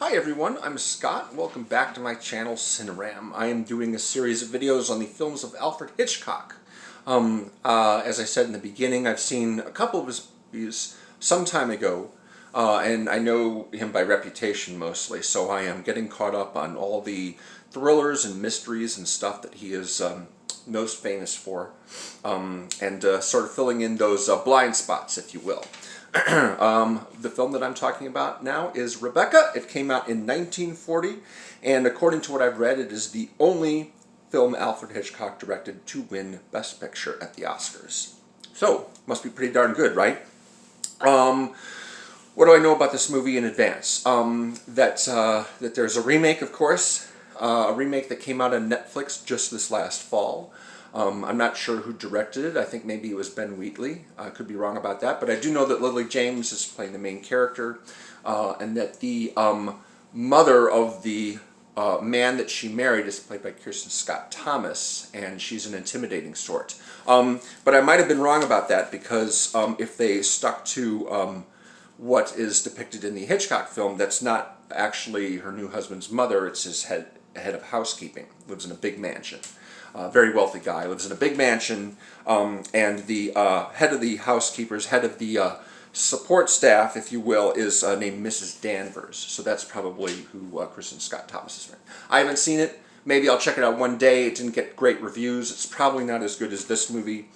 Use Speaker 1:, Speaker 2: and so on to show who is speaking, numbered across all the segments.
Speaker 1: Hi everyone, I'm Scott. Welcome back to my channel CineRam. I am doing a series of videos on the films of Alfred Hitchcock. As I said in the beginning, I've seen a couple of his movies some time ago, and I know him by reputation mostly, so I am getting caught up on all the thrillers and mysteries and stuff that he is most famous for, and sort of filling in those blind spots, if you will. The film that I'm talking about now is Rebecca. It came out in 1940, and according to what I've read, it is the only film Alfred Hitchcock directed to win Best Picture at the Oscars. So, must be pretty darn good, right? What do I know about this movie in advance? That there's a remake, of course, a remake that came out on Netflix just this last fall. I'm not sure who directed it. I think maybe it was Ben Wheatley. I could be wrong about that, but I do know that Lily James is playing the main character, and that the mother of the man that she married is played by Kirsten Scott Thomas, and she's an intimidating sort. But I might have been wrong about that, because if they stuck to what is depicted in the Hitchcock film, that's not actually her new husband's mother. It's his head of housekeeping. Lives in a big mansion. Very wealthy guy, lives in a big mansion, and the head of the housekeepers, head of the support staff, if you will, is named Mrs. Danvers. So that's probably who Kristen Scott Thomas is. I haven't seen it. Maybe I'll check it out one day. It didn't get great reviews. It's probably not as good as this movie.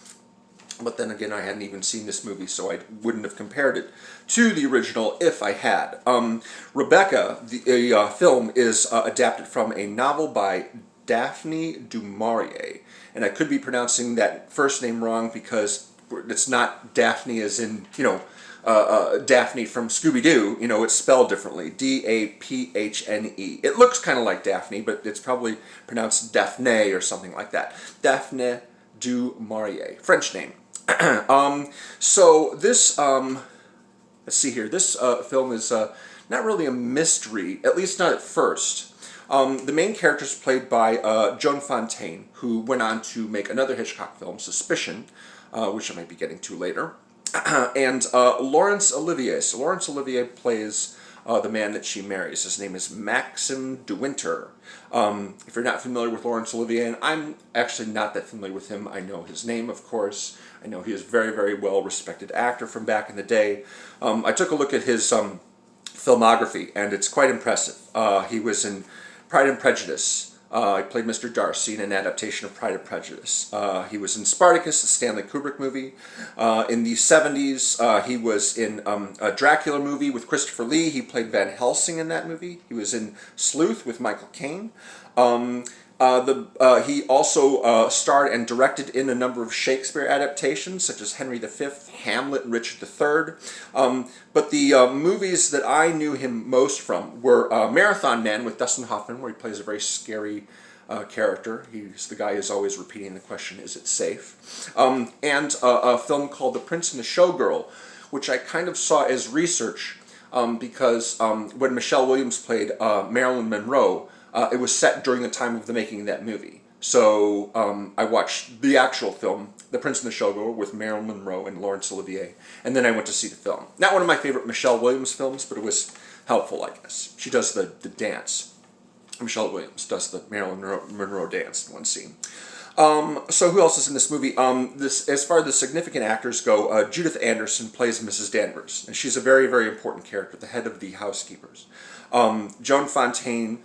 Speaker 1: But then again, I hadn't even seen this movie, so I wouldn't have compared it to the original if I had. Rebecca, the film, is adapted from a novel by Daphne du Maurier, and I could be pronouncing that first name wrong because it's not Daphne as in, Daphne from Scooby-Doo. It's spelled differently, D-A-P-H-N-E. It looks kind of like Daphne, but it's probably pronounced Daphne or something like that. Daphne du Maurier, French name. So this, let's see here, this film is not really a mystery, at least not at first. The main character is played by Joan Fontaine, who went on to make another Hitchcock film, Suspicion, which I might be getting to later, and Laurence Olivier. So Laurence Olivier plays the man that she marries. His name is Maxim de Winter. If you're not familiar with Laurence Olivier, and I'm actually not that familiar with him, I know his name, of course. I know he is a very, very well-respected actor from back in the day. I took a look at his filmography, and it's quite impressive. He was in Pride and Prejudice. He played Mr. Darcy in an adaptation of Pride and Prejudice. He was in Spartacus, the Stanley Kubrick movie. In the 70s, he was in a Dracula movie with Christopher Lee. He played Van Helsing in that movie. He was in Sleuth with Michael Caine. He also starred and directed in a number of Shakespeare adaptations, such as Henry V, Hamlet, and Richard III. But the movies that I knew him most from were Marathon Man with Dustin Hoffman, where he plays a very scary character. He's the guy who's always repeating the question, is it safe? And a film called The Prince and the Showgirl, which I kind of saw as research because when Michelle Williams played Marilyn Monroe, it was set during the time of the making of that movie. So I watched the actual film, The Prince and the Showgirl, with Marilyn Monroe and Laurence Olivier, and then I went to see the film. Not one of my favorite Michelle Williams films, but it was helpful, I guess. She does the dance. Michelle Williams does the Marilyn Monroe dance in one scene. So who else is in this movie? As far as the significant actors go, Judith Anderson plays Mrs. Danvers, and she's a very, very important character, the head of the housekeepers. Joan Fontaine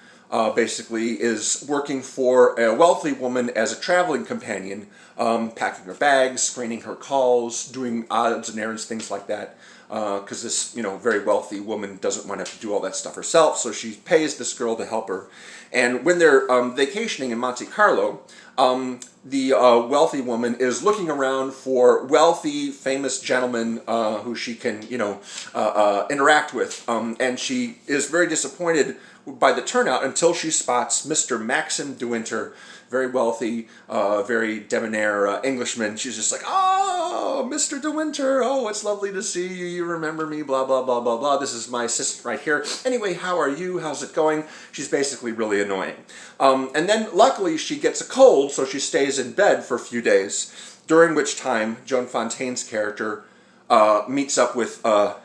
Speaker 1: basically is working for a wealthy woman as a traveling companion, packing her bags, screening her calls, doing odds and errands, things like that, because this very wealthy woman doesn't want to have to do all that stuff herself, so she pays this girl to help her. And when they're vacationing in Monte Carlo, the wealthy woman is looking around for wealthy, famous gentlemen who she can, interact with, and she is very disappointed by the turnout until she spots Mr. Maxim de Winter, very wealthy, very debonair Englishman. She's just like, oh, Mr. de Winter, oh, it's lovely to see you, you remember me, blah, blah, blah, blah, blah. This is my assistant right here. Anyway, how are you? How's it going? She's basically really annoying. And then, luckily, she gets a cold, so she stays in bed for a few days, during which time Joan Fontaine's character meets up with the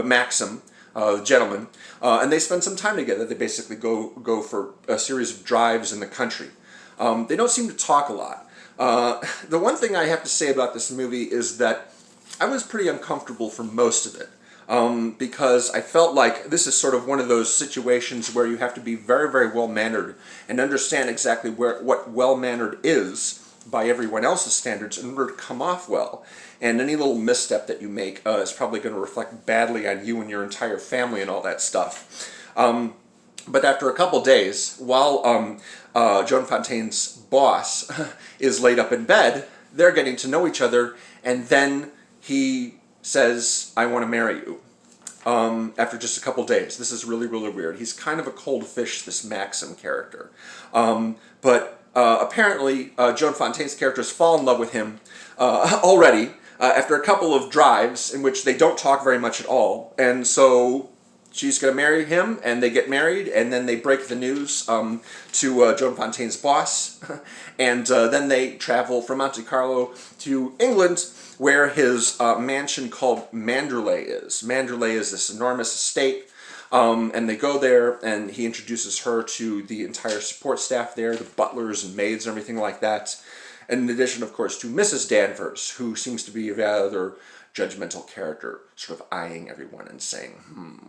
Speaker 1: Maxim, the gentleman, and they spend some time together. They basically go for a series of drives in the country. They don't seem to talk a lot. The one thing I have to say about this movie is that I was pretty uncomfortable for most of it. Because I felt like this is sort of one of those situations where you have to be very, very well-mannered and understand exactly what well-mannered is by everyone else's standards in order to come off well. And any little misstep that you make is probably going to reflect badly on you and your entire family and all that stuff. But after a couple days, while Joan Fontaine's boss is laid up in bed, they're getting to know each other, and then he says, "I want to marry you," after just a couple days. This is really, really weird. He's kind of a cold fish, this Maxim character. But apparently, Joan Fontaine's characters fall in love with him already after a couple of drives in which they don't talk very much at all. And so she's going to marry him, and they get married, and then they break the news to Joan Fontaine's boss. And then they travel from Monte Carlo to England, where his mansion called Manderley is. Manderley is this enormous estate, and they go there, and he introduces her to the entire support staff there, the butlers and maids and everything like that. And in addition, of course, to Mrs. Danvers, who seems to be a rather judgmental character, sort of eyeing everyone and saying,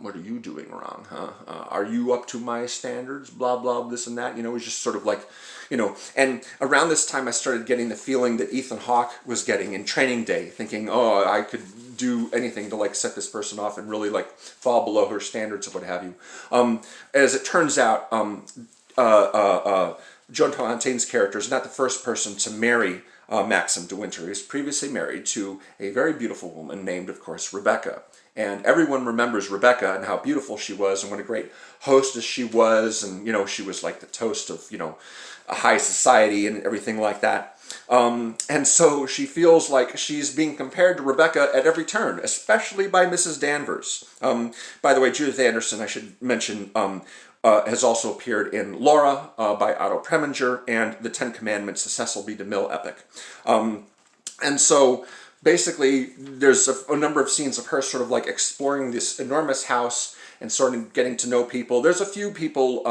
Speaker 1: what are you doing wrong, huh? Are you up to my standards? Blah, blah, this and that. You know, it's just sort of like, you know, and around this time I started getting the feeling that Ethan Hawke was getting in Training Day, thinking, oh, I could do anything to like set this person off and really like fall below her standards or what have you. As it turns out, Joan Fontaine's character is not the first person to marry Maxim de Winter. He was previously married to a very beautiful woman named, of course, Rebecca. And everyone remembers Rebecca and how beautiful she was and what a great hostess she was. And, you know, she was like the toast of, you know, a high society and everything like that. And so she feels like she's being compared to Rebecca at every turn, especially by Mrs. Danvers. By the way, Judith Anderson, I should mention, has also appeared in Laura by Otto Preminger and The Ten Commandments, a Cecil B. DeMille epic. And so basically there's a number of scenes of her sort of like exploring this enormous house and sort of getting to know people. There's a few people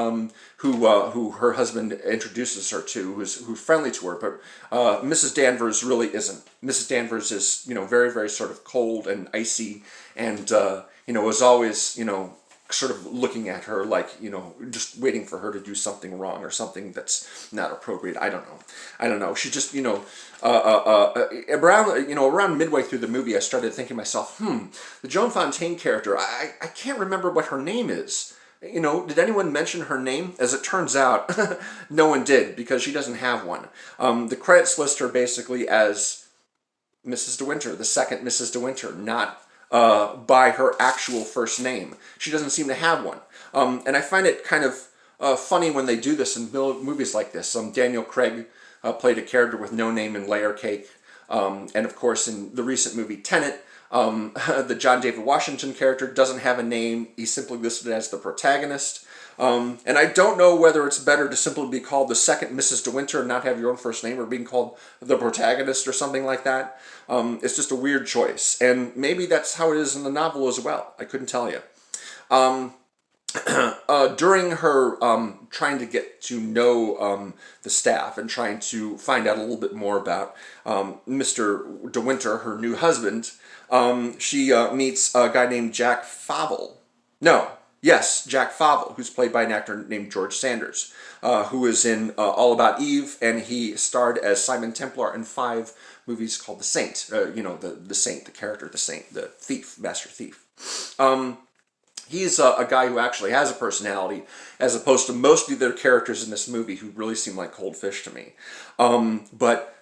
Speaker 1: who her husband introduces her to, who's friendly to her, but Mrs. Danvers really isn't. Mrs. Danvers is, you know, very, very sort of cold and icy, and you know, is always, you know, sort of looking at her like, you know, just waiting for her to do something wrong or something that's not appropriate. I don't know. She just, you know, around midway through the movie, I started thinking to myself, the Joan Fontaine character, I can't remember what her name is. You know, did anyone mention her name? As it turns out, no one did, because she doesn't have one. The credits list her basically as Mrs. de Winter, the second Mrs. de Winter, not by her actual first name. She doesn't seem to have one. And I find it kind of funny when they do this in movies like this. Daniel Craig played a character with no name in Layer Cake. And of course, in the recent movie Tenet, the John David Washington character doesn't have a name. He's simply listed as the protagonist. And I don't know whether it's better to simply be called the second Mrs. de Winter and not have your own first name, or being called the protagonist or something like that. It's just a weird choice. And maybe that's how it is in the novel as well. I couldn't tell you. During her trying to get to know the staff and trying to find out a little bit more about Mr. de Winter, her new husband, she meets a guy named Jack Fauvel. Jack Fauvel, who's played by an actor named George Sanders, who is in All About Eve, and he starred as Simon Templar in 5 movies called The Saint. You know, the Saint, the character, the Saint, the thief, master thief. He's a guy who actually has a personality, as opposed to most of the other characters in this movie who really seem like cold fish to me. But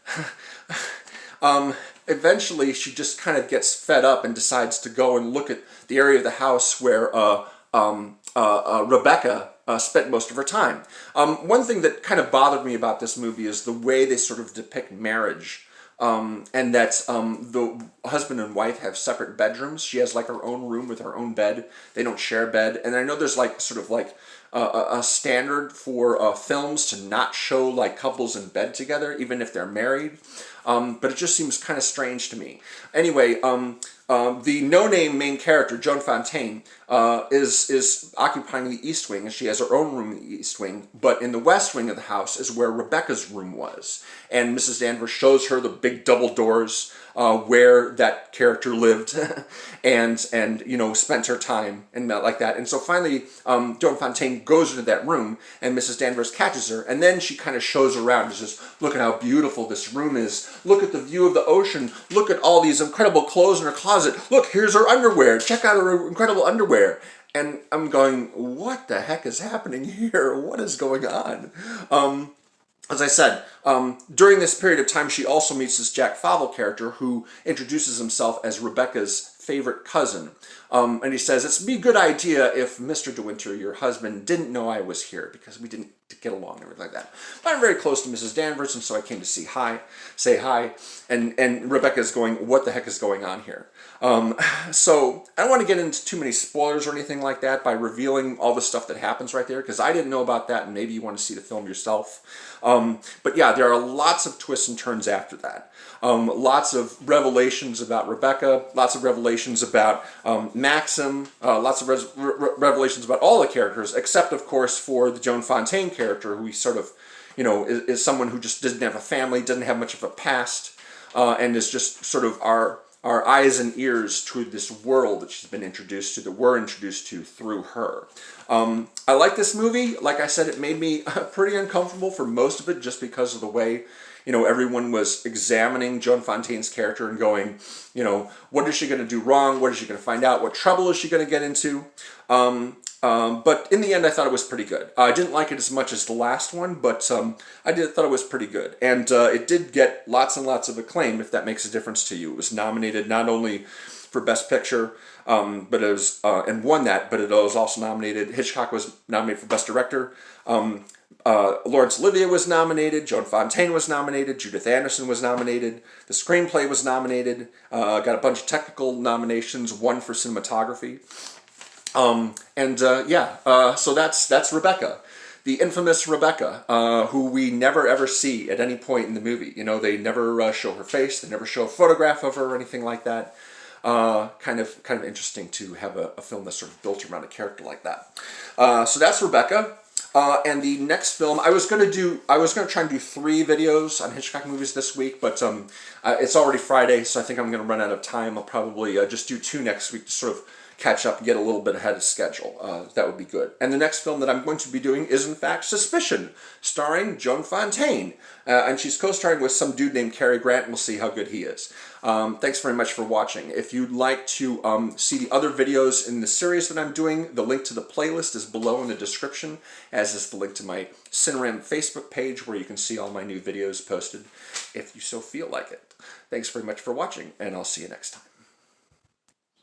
Speaker 1: eventually she just kind of gets fed up and decides to go and look at the area of the house where Rebecca spent most of her time. One thing that kind of bothered me about this movie is the way they sort of depict marriage. And that the husband and wife have separate bedrooms. She has like her own room with her own bed. They don't share a bed. And I know there's like sort of like a standard for films to not show like couples in bed together, even if they're married. But it just seems kind of strange to me. Anyway, the no-name main character, Joan Fontaine, is occupying the East Wing, and she has her own room in the East Wing, but in the West Wing of the house is where Rebecca's room was. And Mrs. Danvers shows her the big double doors where that character lived and you know, spent her time and like that. And so finally, Joan Fontaine goes into that room, and Mrs. Danvers catches her, and then she kind of shows around and says, look at how beautiful this room is. Look at the view of the ocean. Look at all these incredible clothes in her closet. Look, here's her underwear. Check out her incredible underwear. And I'm going, what the heck is happening here? What is going on? As I said, during this period of time, she also meets this Jack Fauvel character who introduces himself as Rebecca's favorite cousin. And he says, it'd be a good idea if Mr. De Winter, your husband, didn't know I was here because we didn't get along and everything like that. But I'm very close to Mrs. Danvers, and so I came to say hi. And Rebecca's going, what the heck is going on here? So I don't want to get into too many spoilers or anything like that by revealing all the stuff that happens right there, because I didn't know about that, and maybe you want to see the film yourself. But yeah, there are lots of twists and turns after that. Lots of revelations about Rebecca, lots of revelations about Maxim, lots of revelations about all the characters, except of course for the Joan Fontaine character, who sort of, you know, is someone who just doesn't have a family, doesn't have much of a past, and is just sort of our eyes and ears to this world that she's been introduced to, that we're introduced to through her. I like this movie. Like I said, it made me pretty uncomfortable for most of it, just because of the way, you know, everyone was examining Joan Fontaine's character and going, you know, what is she going to do wrong? What is she going to find out? What trouble is she going to get into? But in the end, I thought it was pretty good. I didn't like it as much as the last one, but I thought it was pretty good. And it did get lots and lots of acclaim, if that makes a difference to you. It was nominated not only for Best Picture, but it was, and won that, but it was also nominated. Hitchcock was nominated for Best Director. Laurence Olivier was nominated. Joan Fontaine was nominated. Judith Anderson was nominated. The screenplay was nominated. Got a bunch of technical nominations, one for cinematography. So that's Rebecca, the infamous Rebecca, who we never ever see at any point in the movie. You know, they never show her face, they never show a photograph of her or anything like that. Kind of interesting to have a film that's sort of built around a character like that. So that's Rebecca. And the next film, I was gonna try and do 3 videos on Hitchcock movies this week, but it's already Friday, so I think I'm gonna run out of time. I'll probably just do 2 next week to sort of catch up and get a little bit ahead of schedule. That would be good. And the next film that I'm going to be doing is, in fact, Suspicion, starring Joan Fontaine. And she's co-starring with some dude named Cary Grant, and we'll see how good he is. Thanks very much for watching. If you'd like to see the other videos in the series that I'm doing, the link to the playlist is below in the description, as is the link to my CineRam Facebook page, where you can see all my new videos posted, if you so feel like it. Thanks very much for watching, and I'll see you next time.